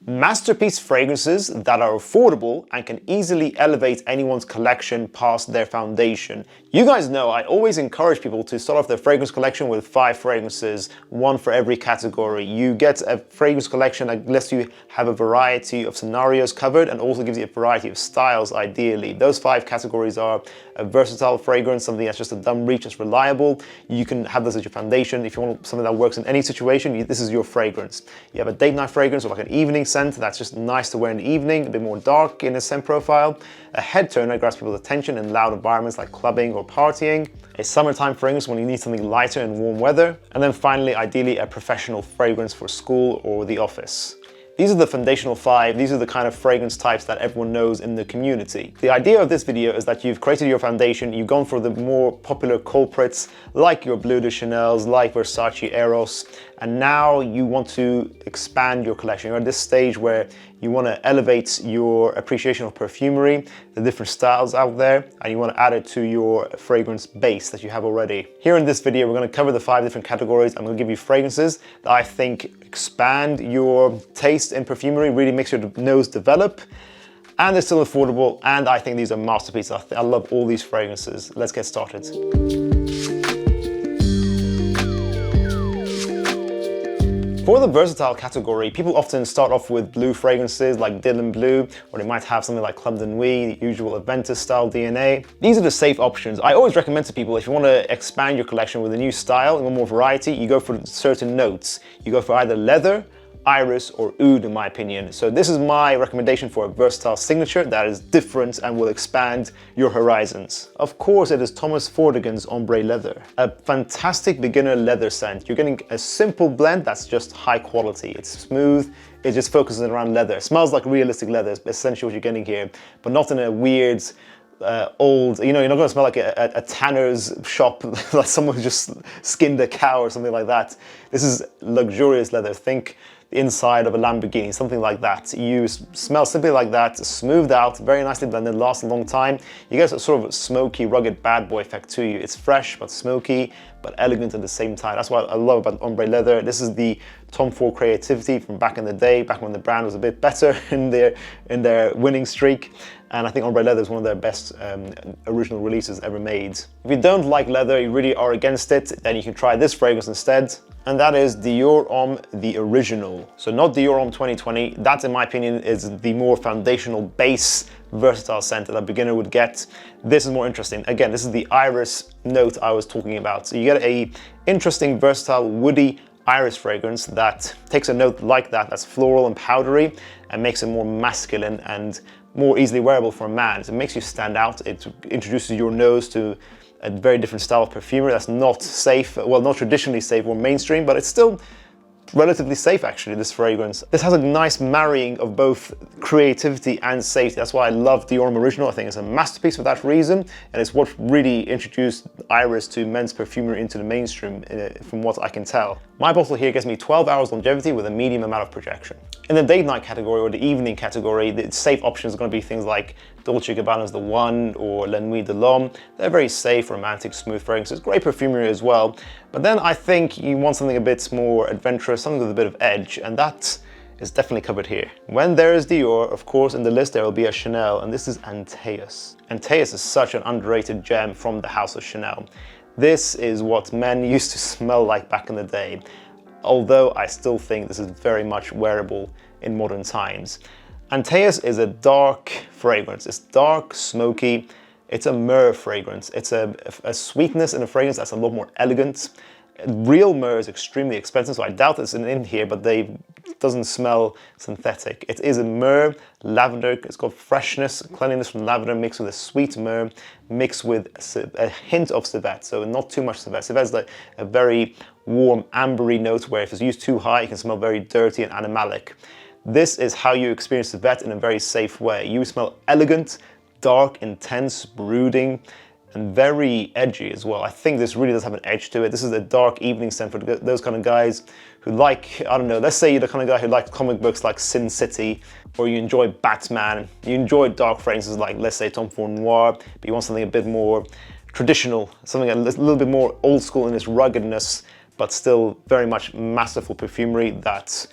Masterpiece fragrances that are affordable and can easily elevate anyone's collection past their foundation. You guys know I always encourage people to start off their fragrance collection with 5 fragrances, one for every category. You get a fragrance collection that lets you have a variety of scenarios covered and also gives you a variety of styles ideally. Those 5 categories are a versatile fragrance, something that's just a dumb reach, that's reliable. You can have this as your foundation. If you want something that works in any situation, this is your fragrance. You have a date night fragrance or like an evening scent that's just nice to wear in the evening, a bit more dark in its scent profile. A head turner grabs people's attention in loud environments like clubbing or partying. A summertime fragrance when you need something lighter in warm weather. And then finally, ideally, a professional fragrance for school or the office. These are the foundational 5. These are the kind of fragrance types that everyone knows in the community. The idea of this video is that you've created your foundation, you've gone for the more popular culprits like your Bleu de Chanel's, like Versace Eros, and now you want to expand your collection. You're at this stage where you want to elevate your appreciation of perfumery, the different styles out there, and you want to add it to your fragrance base that you have already. Here in this video, we're going to cover the 5 different categories. I'm going to give you fragrances that I think expand your taste in perfumery, really makes your nose develop, and they're still affordable, and I think these are masterpieces. I love all these fragrances. Let's get started. For the versatile category, people often start off with blue fragrances like Dylan Blue, or they might have something like Club de Nuit, the usual Aventus style DNA. These are the safe options. I always recommend to people, if you want to expand your collection with a new style and more variety, you go for certain notes. You go for either leather, iris, or oud in my opinion. So this is my recommendation for a versatile signature that is different and will expand your horizons. Of course, it is Thomas Fordigan's Ombre Leather. A fantastic beginner leather scent. You're getting a simple blend that's just high quality. It's smooth, it just focuses around leather. It smells like realistic leather, it's essentially what you're getting here, but not in a weird, old, you're not going to smell like a tanner's shop, like someone who just skinned a cow or something like that. This is luxurious leather. Think the inside of a Lamborghini, something like that. You smell simply like that, smoothed out, very nicely blended, lasts a long time. You get a sort of smoky, rugged bad boy effect to you. It's fresh, but smoky, but elegant at the same time. That's what I love about Ombre Leather. This is the Tom Ford creativity from back in the day, back when the brand was a bit better in their winning streak. And I think Ombre Leather is one of their best original releases ever made. If you don't like leather, you really are against it, then you can try this fragrance instead. And that is Dior Homme, the original. So not Dior Homme 2020. That, in my opinion, is the more foundational base versatile scent that a beginner would get. This is more interesting. Again, this is the iris note I was talking about. So you get a interesting, versatile, woody iris fragrance that takes a note like that, that's floral and powdery, and makes it more masculine and more easily wearable for a man. So it makes you stand out. It introduces your nose to a very different style of perfumery that's not safe, well, not traditionally safe or mainstream, but it's still relatively safe actually, this fragrance. This has a nice marrying of both creativity and safety. That's why I love Dior Homme Original. I think it's a masterpiece for that reason, and it's what really introduced iris to men's perfumery into the mainstream, from what I can tell. My bottle here gives me 12 hours longevity with a medium amount of projection. In the date night category or the evening category, the safe options are going to be things like Dolce & Gabbana's The One or La Nuit de l'Homme. They're very safe, romantic, smooth fragrances, great perfumery as well. But then I think you want something a bit more adventurous, something with a bit of edge, and that is definitely covered here. When there is Dior, of course, in the list there will be a Chanel, and this is Antaeus. Antaeus is such an underrated gem from the house of Chanel. This is what men used to smell like back in the day, although I still think this is very much wearable in modern times. Antaeus is a dark fragrance. It's dark, smoky. It's a myrrh fragrance. It's a sweetness in a fragrance that's a lot more elegant. Real myrrh is extremely expensive, so I doubt it's in here, but it doesn't smell synthetic. It is a myrrh, lavender. It's got freshness, cleanliness from lavender mixed with a sweet myrrh, mixed with a hint of civet, so not too much civet. Civet is like a very warm, ambery note where if it's used too high, it can smell very dirty and animalic. This is how you experience civet in a very safe way. You smell elegant, dark, intense, brooding, and very edgy as well. I think this really does have an edge to it. This is a dark evening scent for those kind of guys who like, I don't know, let's say you're the kind of guy who likes comic books like Sin City, or you enjoy Batman, you enjoy dark fragrances like, let's say, Tom Ford Noir, but you want something a bit more traditional, something a little bit more old school in its ruggedness, but still very much masterful perfumery that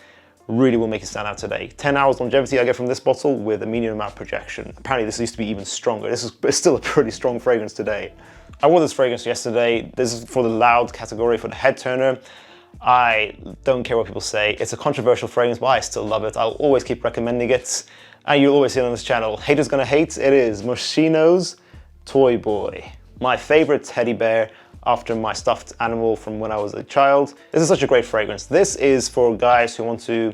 really will make it stand out today. 10 hours longevity I get from this bottle with a medium amount of projection. Apparently this used to be even stronger. It's still a pretty strong fragrance today. I wore this fragrance yesterday. This is for the loud category, for the head turner. I don't care what people say. It's a controversial fragrance, but I still love it. I'll always keep recommending it. And you'll always see it on this channel. Haters gonna hate, it is Moschino's Toy Boy. My favorite teddy bear after my stuffed animal from when I was a child. This is such a great fragrance. This is for guys who want to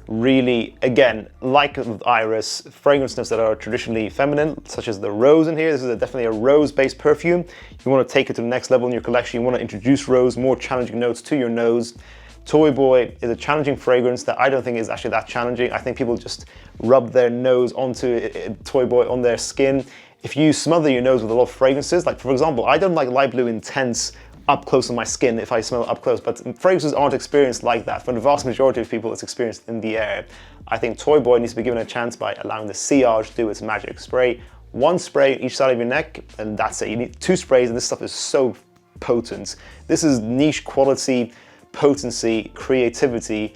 really, again, like with Iris, fragrance notes that are traditionally feminine, such as the rose in here. This is definitely a rose-based perfume. You want to take it to the next level in your collection. You want to introduce rose, more challenging notes to your nose. Toy Boy is a challenging fragrance that I don't think is actually that challenging. I think people just rub their nose onto Toy Boy on their skin. If you smother your nose with a lot of fragrances, like for example, I don't like light blue intense up close on my skin if I smell it up close, but fragrances aren't experienced like that. For the vast majority of people, it's experienced in the air. I think Toy Boy needs to be given a chance by allowing the sillage to do its magic. Spray one spray each side of your neck, and that's it. You need 2 sprays, and this stuff is so potent. This is niche quality, potency, creativity,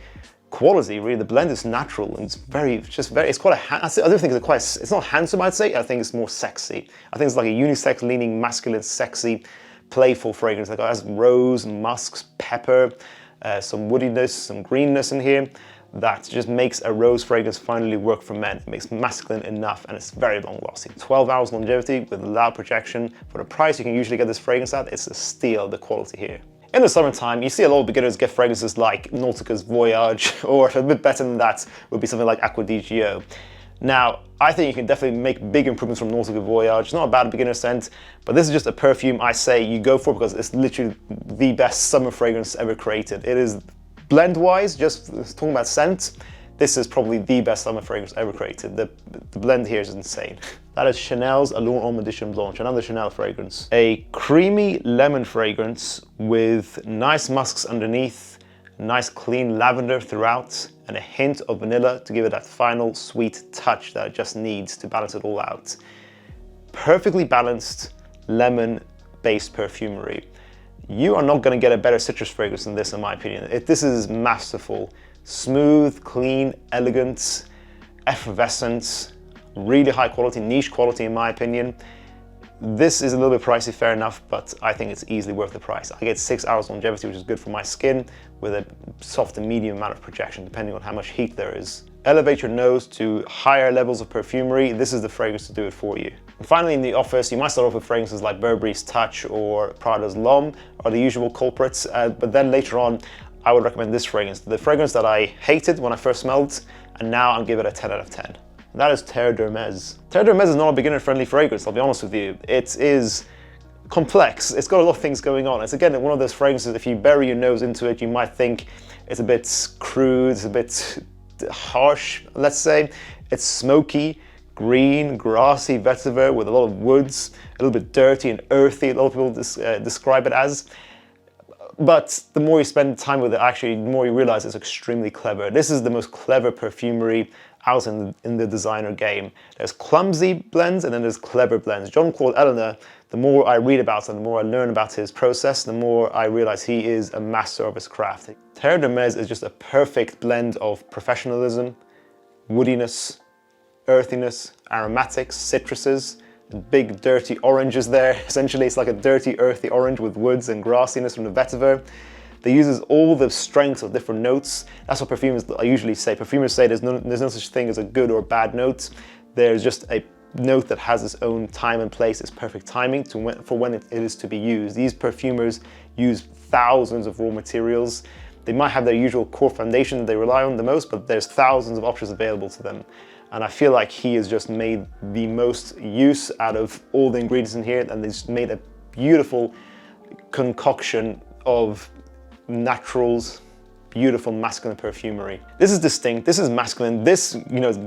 quality, really. The blend is natural and it's it's quite I don't think it's not handsome, I'd say. I think it's more sexy. I think it's like a unisex leaning, masculine, sexy, playful fragrance. Like it has rose, musks, pepper, some woodiness, some greenness in here that just makes a rose fragrance finally work for men. It makes masculine enough and it's very long lasting. 12 hours longevity with loud projection. For the price you can usually get this fragrance at, it's a steal, the quality here. In the summertime, you see a lot of beginners get fragrances like Nautica's Voyage, or a bit better than that would be something like Acqua di Gio. Now, I think you can definitely make big improvements from Nautica's Voyage. It's not a bad beginner scent, but this is just a perfume I say you go for because it's literally the best summer fragrance ever created. It is blend-wise, just talking about scent, this is probably the best summer fragrance ever created. The blend here is insane. That is Chanel's Allure Homme Edition Blanche, another Chanel fragrance. A creamy lemon fragrance with nice musks underneath, nice clean lavender throughout, and a hint of vanilla to give it that final sweet touch that it just needs to balance it all out. Perfectly balanced lemon-based perfumery. You are not going to get a better citrus fragrance than this, in my opinion. This is masterful. Smooth, clean, elegant, effervescent, really high quality, niche quality in my opinion. This is a little bit pricey, fair enough, but I think it's easily worth the price. I get 6 hours longevity, which is good for my skin, with a soft and medium amount of projection, depending on how much heat there is. Elevate your nose to higher levels of perfumery. This is the fragrance to do it for you. And finally, in the office, you might start off with fragrances like Burberry's Touch or Prada's L'Homme, are the usual culprits, but then later on, I would recommend this fragrance, the fragrance that I hated when I first smelled, and now I'll give it a 10 out of 10. And that is Pterodomez. Pterodomez is not a beginner-friendly fragrance, I'll be honest with you. It is complex, it's got a lot of things going on. It's again one of those fragrances, if you bury your nose into it, you might think it's a bit crude, it's a bit harsh, let's say. It's smoky, green, grassy vetiver with a lot of woods, a little bit dirty and earthy, a lot of people describe it as. But the more you spend time with it, actually, the more you realize it's extremely clever. This is the most clever perfumery out in the designer game. There's clumsy blends and then there's clever blends. Jean-Claude Ellena, the more I read about him, the more I learn about his process, the more I realize he is a master of his craft. Pterodomez is just a perfect blend of professionalism, woodiness, earthiness, aromatics, citruses, big dirty oranges there. Essentially, it's like a dirty, earthy orange with woods and grassiness from the vetiver. They uses all the strengths of different notes. That's what perfumers, I usually say. Perfumers say there's no such thing as a good or bad note. There's just a note that has its own time and place, its perfect timing for when it is to be used. These perfumers use thousands of raw materials. They might have their usual core foundation that they rely on the most, but there's thousands of options available to them. And I feel like he has just made the most use out of all the ingredients in here, and they just made a beautiful concoction of naturals, beautiful masculine perfumery. This is distinct, this is masculine, this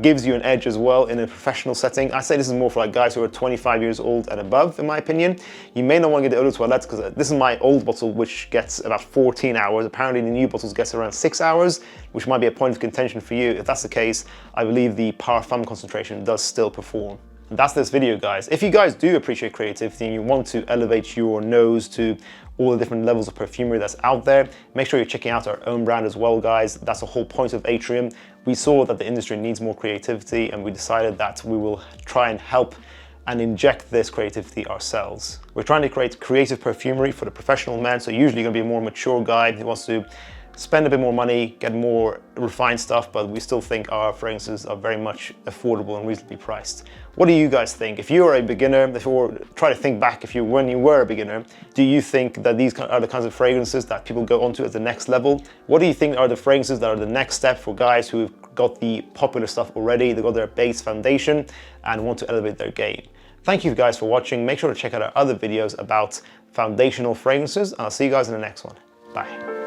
gives you an edge as well in a professional setting. I say this is more for like guys who are 25 years old and above, in my opinion. You may not want to get the Eau de Toilette because this is my old bottle, which gets about 14 hours. Apparently the new bottles gets around 6 hours, which might be a point of contention for you. If that's the case, I believe the Parfum concentration does still perform. And that's this video, guys. If you guys do appreciate creativity and you want to elevate your nose to all the different levels of perfumery that's out there, make sure you're checking out our own brand as well, guys. That's the whole point of Atrium. We saw that the industry needs more creativity, and we decided that we will try and help and inject this creativity ourselves. We're trying to create creative perfumery for the professional man, so usually you're gonna be a more mature guy who wants to spend a bit more money, get more refined stuff, but we still think our fragrances are very much affordable and reasonably priced. What do you guys think? If you are a beginner, if you try to think back, when you were a beginner, do you think that these are the kinds of fragrances that people go onto at the next level? What do you think are the fragrances that are the next step for guys who've got the popular stuff already, they've got their base foundation and want to elevate their game? Thank you guys for watching. Make sure to check out our other videos about foundational fragrances, and I'll see you guys in the next one. Bye.